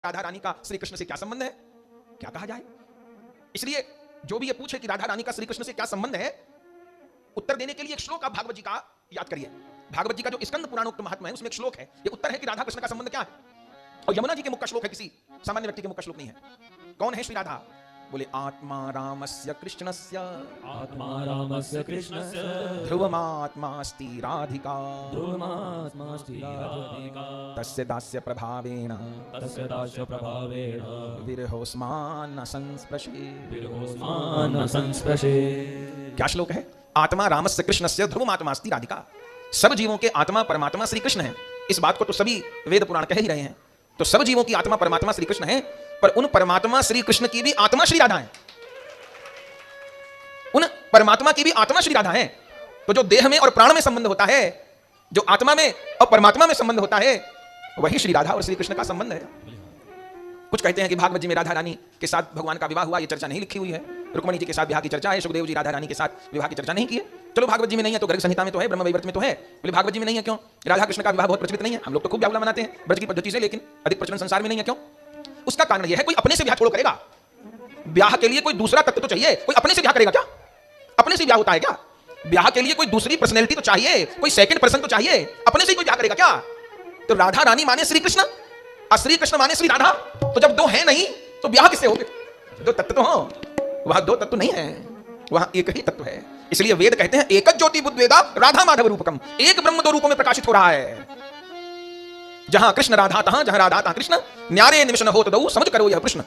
राधा रानी का श्री कृष्ण से क्या संबंध है, क्या कहा जाए। इसलिए जो भी ये पूछे कि राधा रानी का श्री कृष्ण से क्या संबंध है, उत्तर देने के लिए एक श्लोक आप भागवत जी का याद करिए। भागवत जी का जो स्कंद पुराणोक्त महात्मा है उसमें एक श्लोक है, ये उत्तर है कि राधा कृष्ण का संबंध क्या है। और यमुना जी के मुख का श्लोक है, किसी सामान्य व्यक्ति के मुख का श्लोक नहीं है। कौन है श्री राधा? बोले आत्मा रामस्य कृष्णस्य, आत्मा रामस्य कृष्णस्य, ध्रुवमात्मास्ति राधिका, ध्रुवमात्मास्ति राधिका, तस्य दास्य प्रभावेण, तस्य दास्य प्रभावेण, विरहोस्मान् संस्पृशे, विरहोस्मान् संस्पृशे। क्या श्लोक है? आत्मा रामस्य कृष्णस्य, ध्रुवमात्मास्ति राधिका। सब जीवों के आत्मा परमात्मा श्री कृष्ण है। इस बात को तो सभी वेद पुराण कह ही रहे हैं। तो सब जीवों की आत्मा परमात्मा श्री कृष्ण है, पर उन परमात्मा श्री कृष्ण की भी आत्मा श्री राधा है। उन परमात्मा की भी आत्मा श्री राधा है। तो जो देह में और प्राण में संबंध होता है, जो आत्मा में और परमात्मा में संबंध होता है, वही श्री राधा और श्री कृष्ण का संबंध है। कुछ कहते हैं कि भागवत जी में राधा रानी के साथ भगवान का विवाह हुआ, ये चर्चा नहीं लिखी हुई है। रुक्मणी जी के साथ विवाह की चर्चा है, सुखदेव जी राधा रानी के साथ विवाह की चर्चा नहीं की है। चलो भागवत जी में नहीं है तो गर्ग संहिता में तो है, ब्रह्म वैवर्त में तो है। बोले भागवत जी में नहीं है क्यों? राधा कृष्ण का विवाह बहुत प्रचलित नहीं है, हम लोग तो खूब ब्याहुला मनाते हैं ब्रज की पद्धति से, लेकिन अधिक प्रचलन संसार में नहीं है। क्यों? उसका कारण यह है, कोई अपने से ब्याह छोड़ो करेगा। ब्याह के लिए कोई दूसरा तत्व तो चाहिए। कोई अपने से ब्याह करेगा क्या? अपने से ब्याह होता है क्या? ब्याह के लिए कोई दूसरी पर्सनैलिटी तो चाहिए, कोई सेकंड पर्सन तो चाहिए। अपने से कोई ब्याह करेगा क्या? तो राधा रानी माने श्री कृष्ण और श्री कृष्ण माने श्री राधा। तो जब दो है नहीं तो ब्याह किससे होगे? दो तत्व तो हो, वहां दो तत्व नहीं है, वहां एक ही तत्व है। इसलिए वेद कहते हैं एकच ज्योति बुद्वेदा राधा माधव रूपकम। एक ब्रह्म दो रूपों में प्रकाशित हो रहा है। जहां कृष्ण राधा तहां, जहां राधा तहां कृष्ण, न्यारे निमिष न होत दऊ, समझ करो यह प्रश्न।